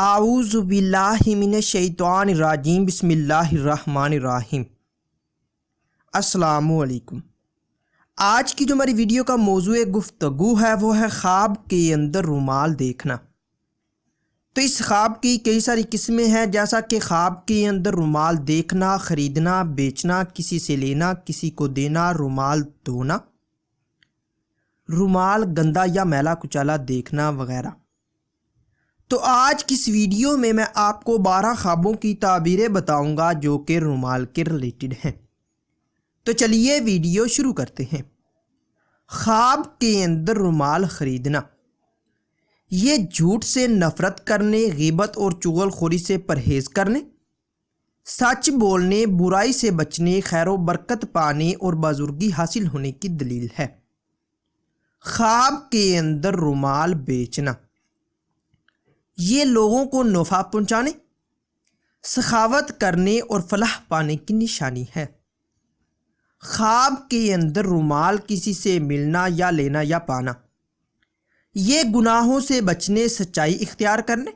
اعوذ باللہ من الشیطان الرجیم بسم اللہ الرحمن الرحیم۔ السلام علیکم۔ آج کی جو ہماری ویڈیو کا موضوع گفتگو ہے وہ ہے خواب کے اندر رومال دیکھنا۔ تو اس خواب کی کئی ساری قسمیں ہیں، جیسا کہ خواب کے اندر رومال دیکھنا، خریدنا، بیچنا، کسی سے لینا، کسی کو دینا، رومال دھونا، رومال گندا یا میلا کچالا دیکھنا وغیرہ۔ تو آج کی اس ویڈیو میں آپ کو 12 خوابوں کی تعبیریں بتاؤں گا جو کہ رومال کے ریلیٹڈ ہیں۔ تو چلیے ویڈیو شروع کرتے ہیں۔ خواب کے اندر رومال خریدنا، یہ جھوٹ سے نفرت کرنے، غیبت اور چغل خوری سے پرہیز کرنے، سچ بولنے، برائی سے بچنے، خیر و برکت پانے اور بزرگی حاصل ہونے کی دلیل ہے۔ خواب کے اندر رومال بیچنا، یہ لوگوں کو نفع پہنچانے، سخاوت کرنے اور فلاح پانے کی نشانی ہے۔ خواب کے اندر رومال کسی سے ملنا یا لینا یا پانا، یہ گناہوں سے بچنے، سچائی اختیار کرنے،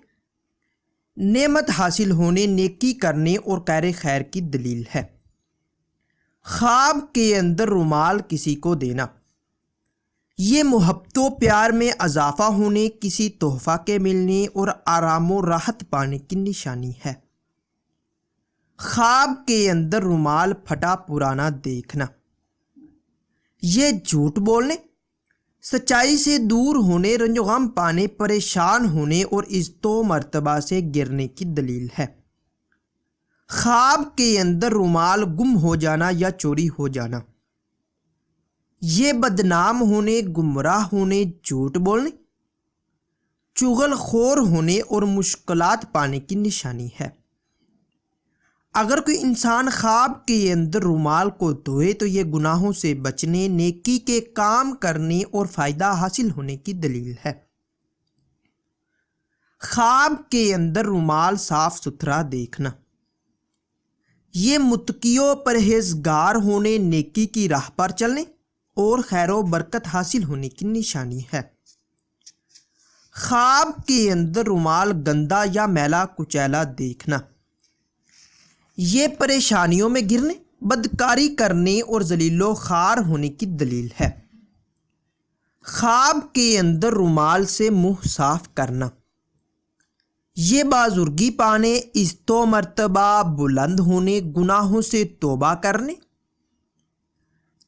نعمت حاصل ہونے، نیکی کرنے اور خیر کی دلیل ہے۔ خواب کے اندر رومال کسی کو دینا، یہ محبت و پیار میں اضافہ ہونے، کسی تحفہ کے ملنے اور آرام و راحت پانے کی نشانی ہے۔ خواب کے اندر رومال پھٹا پرانا دیکھنا، یہ جھوٹ بولنے، سچائی سے دور ہونے، رنج و غم پانے، پریشان ہونے اور عزت و مرتبہ سے گرنے کی دلیل ہے۔ خواب کے اندر رومال گم ہو جانا یا چوری ہو جانا، یہ بدنام ہونے، گمراہ ہونے، جھوٹ بولنے، چغل خور ہونے اور مشکلات پانے کی نشانی ہے۔ اگر کوئی انسان خواب کے اندر رومال کو دھوئے تو یہ گناہوں سے بچنے، نیکی کے کام کرنے اور فائدہ حاصل ہونے کی دلیل ہے۔ خواب کے اندر رومال صاف ستھرا دیکھنا، یہ متقی و پرہیزگار ہونے، نیکی کی راہ پر چلنے اور خیر و برکت حاصل ہونے کی نشانی ہے۔ خواب کے اندر رومال گندا یا میلا کچیلا دیکھنا، یہ پریشانیوں میں گرنے، بدکاری کرنے اور ذلیل و خوار ہونے کی دلیل ہے۔ خواب کے اندر رومال سے منہ صاف کرنا، یہ بزرگی پانے، عزت و مرتبہ بلند ہونے، گناہوں سے توبہ کرنے،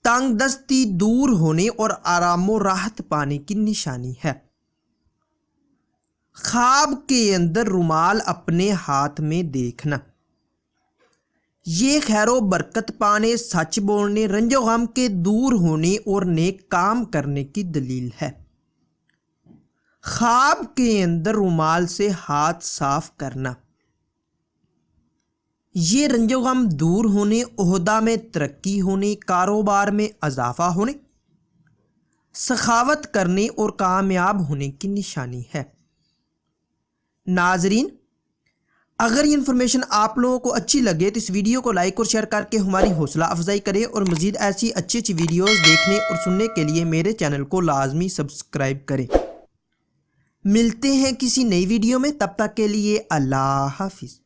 تنگ دستی دور ہونے اور آرام و راحت پانے کی نشانی ہے۔ خواب کے اندر رومال اپنے ہاتھ میں دیکھنا، یہ خیر و برکت پانے، سچ بولنے، رنج و غم کے دور ہونے اور نیک کام کرنے کی دلیل ہے۔ خواب کے اندر رومال سے ہاتھ صاف کرنا، یہ رنج و غم دور ہونے، عہدہ میں ترقی ہونے، کاروبار میں اضافہ ہونے، سخاوت کرنے اور کامیاب ہونے کی نشانی ہے۔ ناظرین، اگر یہ انفارمیشن آپ لوگوں کو اچھی لگے تو اس ویڈیو کو لائک اور شیئر کر کے ہماری حوصلہ افزائی کریں، اور مزید ایسی اچھی ویڈیوز دیکھنے اور سننے کے لیے میرے چینل کو لازمی سبسکرائب کریں۔ ملتے ہیں کسی نئی ویڈیو میں، تب تک کے لیے اللہ حافظ۔